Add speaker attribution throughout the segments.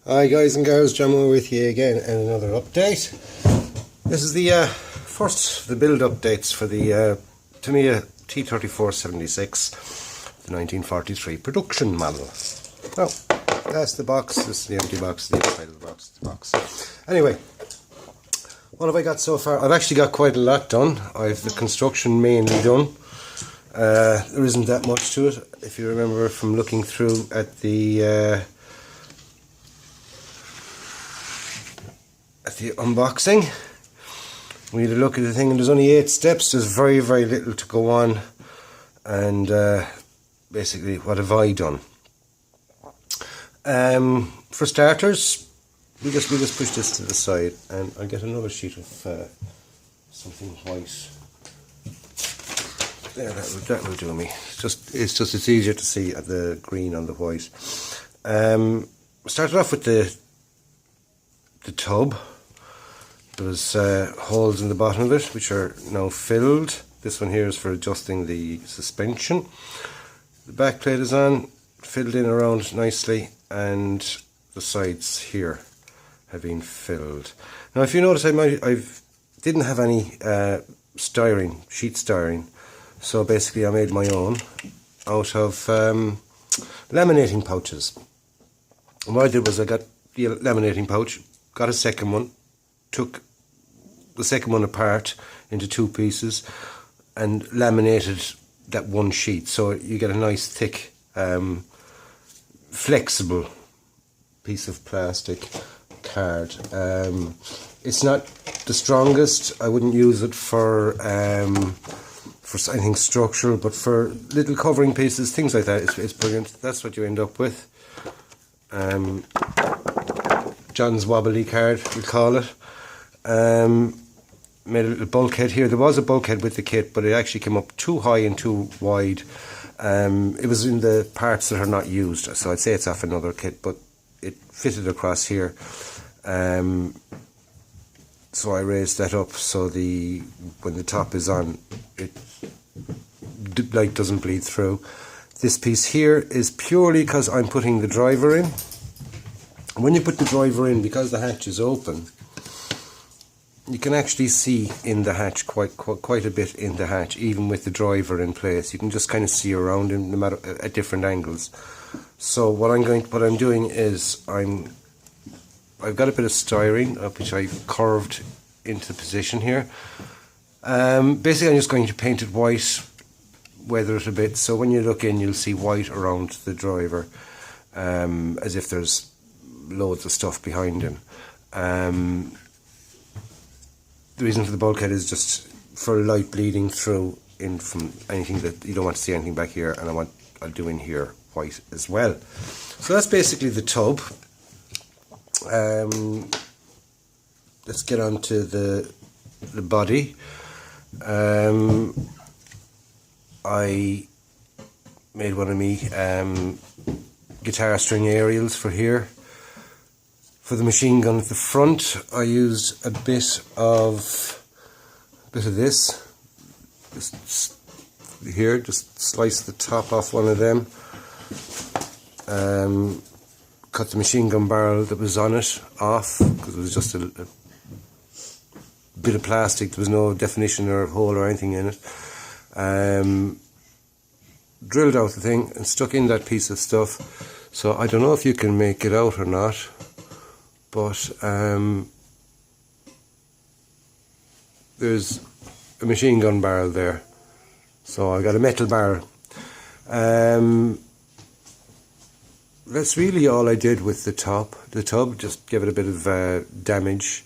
Speaker 1: Hi guys and girls, John with you again and another update. This is the first of the build updates for the Tamiya T34 76, the 1943 production model. Oh, that's the box, this is the empty box, the inside of the box. Anyway, what have I got so far? I've actually got quite a lot done. I've the construction mainly done. There isn't that much to it. If you remember from looking through at the unboxing, we had a look at the thing, and there's only 8 steps. There's very little to go on, and basically, what have I done? For starters, we just push this to the side, and I'll get another sheet of something white. There, that will do me. It's easier to see at the green on the white. Started off with the tub. There's holes in the bottom of it which are now filled. This one here is for adjusting the suspension. The back plate is on, filled in around nicely, and the sides here have been filled. Now if you notice, I didn't have any sheet styrene, so basically I made my own out of laminating pouches. And what I did was I got the laminating pouch, got a second one, took the second one apart into 2 pieces and laminated that one sheet, so you get a nice thick flexible piece of plastic card. It's not the strongest. I wouldn't use it for anything structural, but for little covering pieces, things like that, it's brilliant. That's what you end up with. John's wobbly card, we call it. Made a little bulkhead here. There was a bulkhead with the kit, but it actually came up too high and too wide. It was in the parts that are not used, so I'd say it's off another kit, but it fitted across here. So I raised that up so when the top is on, the light doesn't bleed through. This piece here is purely because I'm putting the driver in. When you put the driver in, because the hatch is open, you can actually see in the hatch quite a bit in the hatch, even with the driver in place. You can just kind of see around in at different angles. So what I'm doing is I've got a bit of styrene which I curved into position here. Basically, I'm just going to paint it white, weather it a bit, so when you look in, you'll see white around the driver, as if there's loads of stuff behind him. The reason for the bulkhead is just for light bleeding through in from anything that you don't want to see anything back here, and I'll do in here white as well. So that's basically the tub. Let's get on to the body. I made one of me guitar string aerials for here. For the machine gun at the front, I used a bit of this. Just here, just slice the top off one of them. Cut the machine gun barrel that was on it off, because it was just a bit of plastic. There was no definition or hole or anything in it. Drilled out the thing and stuck in that piece of stuff. So I don't know if you can make it out or not, but there's a machine gun barrel there. So I got a metal barrel. That's really all I did with the top. The tub, just give it a bit of damage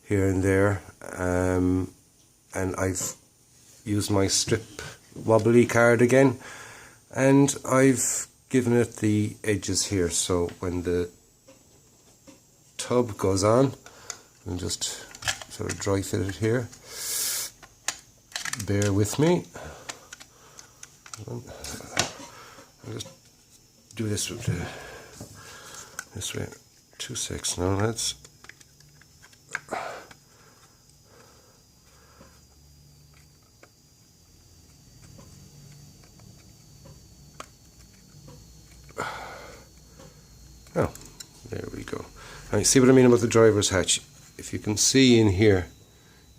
Speaker 1: here and there. And I've used my strip wobbly card again, and I've given it the edges here, so when the tub goes on, and just sort of dry fit it here. Bear with me. I'll just do this with this way. 2 6 now. That's There we go. And you see what I mean about the driver's hatch? If you can see in here,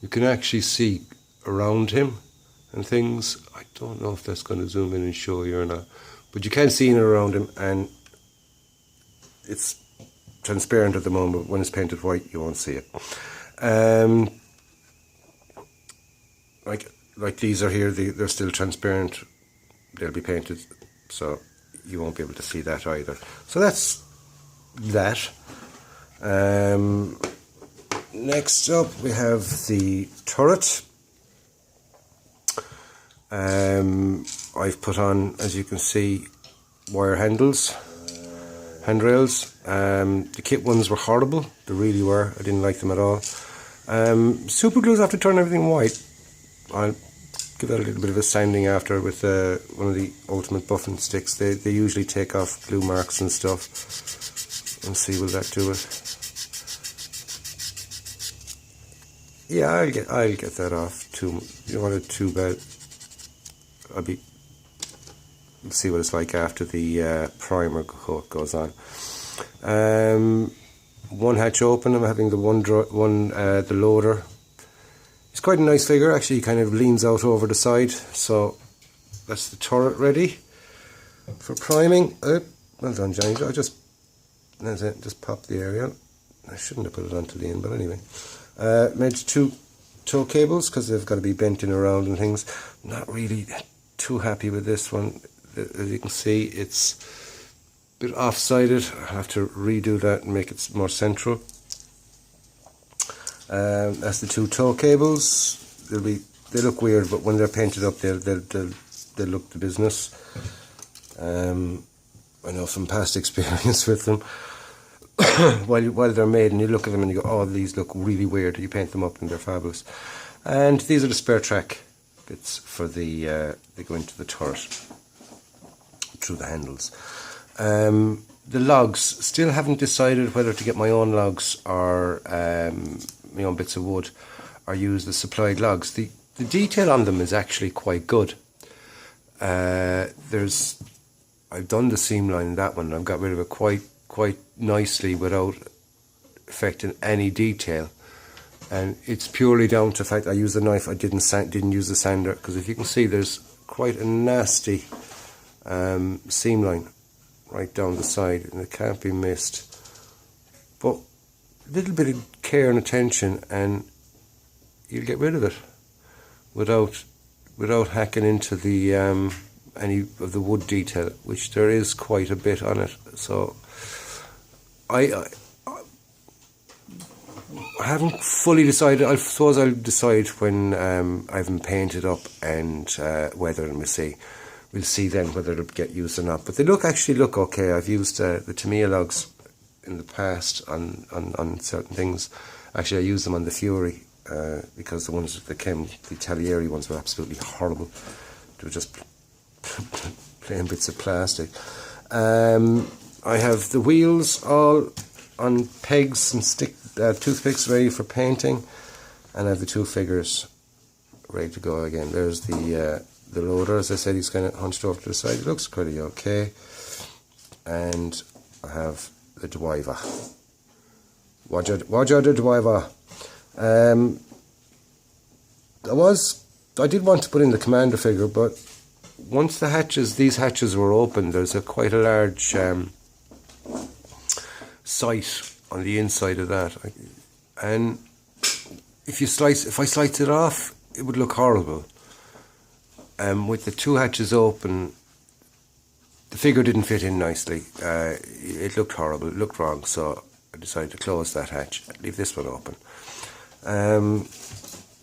Speaker 1: you can actually see around him and things. I don't know if that's going to zoom in and show you or not, but you can see in around him, and it's transparent at the moment. When it's painted white, you won't see it. Like these are here, they're still transparent. They'll be painted, so you won't be able to see that either. So that's that. Next up we have the turret. I've put on, as you can see, wire handrails. The kit ones were horrible, they really were. I didn't like them at all. Super glues have to turn everything white. I'll give that a little bit of a sanding after with one of the ultimate buffing sticks. They usually take off glue marks and stuff. And see, will that do it? Yeah, I'll get that off. You don't want it too bad. We'll see what it's like after the primer coat goes on. One hatch open. I'm having the the loader. It's quite a nice figure. Actually, he kind of leans out over the side. So that's the turret ready for priming. Well done, Johnny. That's it. Just pop the area. I shouldn't have put it onto the end, but anyway. Made 2 tow cables because they've got to be bent in around and things. Not really too happy with this one. As you can see, it's a bit off-sided. I have to redo that and make it more central. That's the 2 tow cables. They look weird, but when they're painted up, they'll look the business. I know from past experience with them. while they're made, and you look at them and you go, oh, these look really weird. You paint them up and they're fabulous. And these are the spare track bits for they go into the turret through the handles. The logs, still haven't decided whether to get my own logs or my own bits of wood or use the supplied logs. The detail on them is actually quite good. I've done the seam line in that one. I've got rid of it quite nicely without affecting any detail, and it's purely down to the fact I used the knife. I didn't use the sander, because if you can see, there's quite a nasty seam line right down the side, and it can't be missed. But a little bit of care and attention, and you'll get rid of it without hacking into the any of the wood detail, which there is quite a bit on it. So I haven't fully decided. I suppose I'll decide when I haven't painted up and weathered, and we'll see then whether it'll get used or not. But they actually look okay. I've used the Tamiya logs in the past on certain things. Actually, I used them on the Fury because the ones that came, the Italieri ones, were absolutely horrible. They were just plain bits of plastic. I have the wheels all on pegs and toothpicks ready for painting, and I have the 2 figures ready to go again. There's the loader. As I said, he's kind of hunched over to the side. It looks pretty okay. And I have the driver. Roger the driver. I did want to put in the commander figure, but once these hatches were open, there's quite a large sight on the inside of that, and if I slice it off, it would look horrible. With the 2 hatches open, the figure didn't fit in nicely. It looked horrible. It looked wrong. So I decided to close that hatch, leave this one open.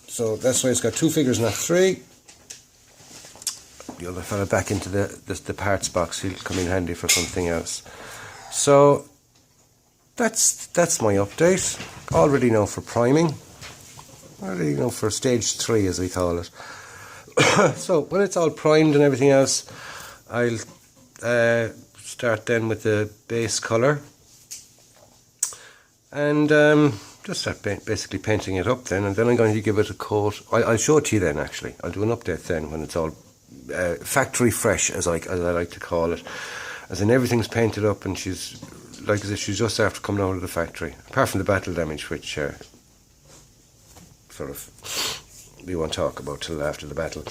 Speaker 1: So that's why it's got 2 figures, not 3. The other fella back into the parts box. He'll come in handy for something else. So that's my update. All ready now for priming. All ready now for stage 3, as we call it. So when it's all primed and everything else, I'll start then with the base colour and just start basically painting it up then, and then I'm going to give it a coat. I'll show it to you then. Actually, I'll do an update then when it's all factory fresh, as I like to call it, as in everything's painted up and she's like as if she's just after coming out of the factory, apart from the battle damage, which sort of we won't talk about till after the battle.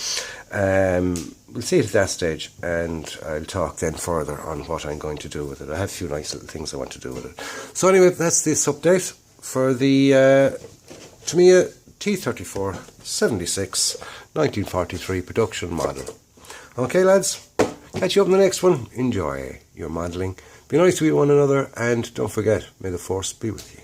Speaker 1: We'll see it at that stage, and I'll talk then further on what I'm going to do with it. I have a few nice little things I want to do with it. So anyway, that's this update for the Tamiya T34 76 1943 production model. Okay lads, catch you up in the next one. Enjoy your modelling. Be nice to one another, and don't forget, may the force be with you.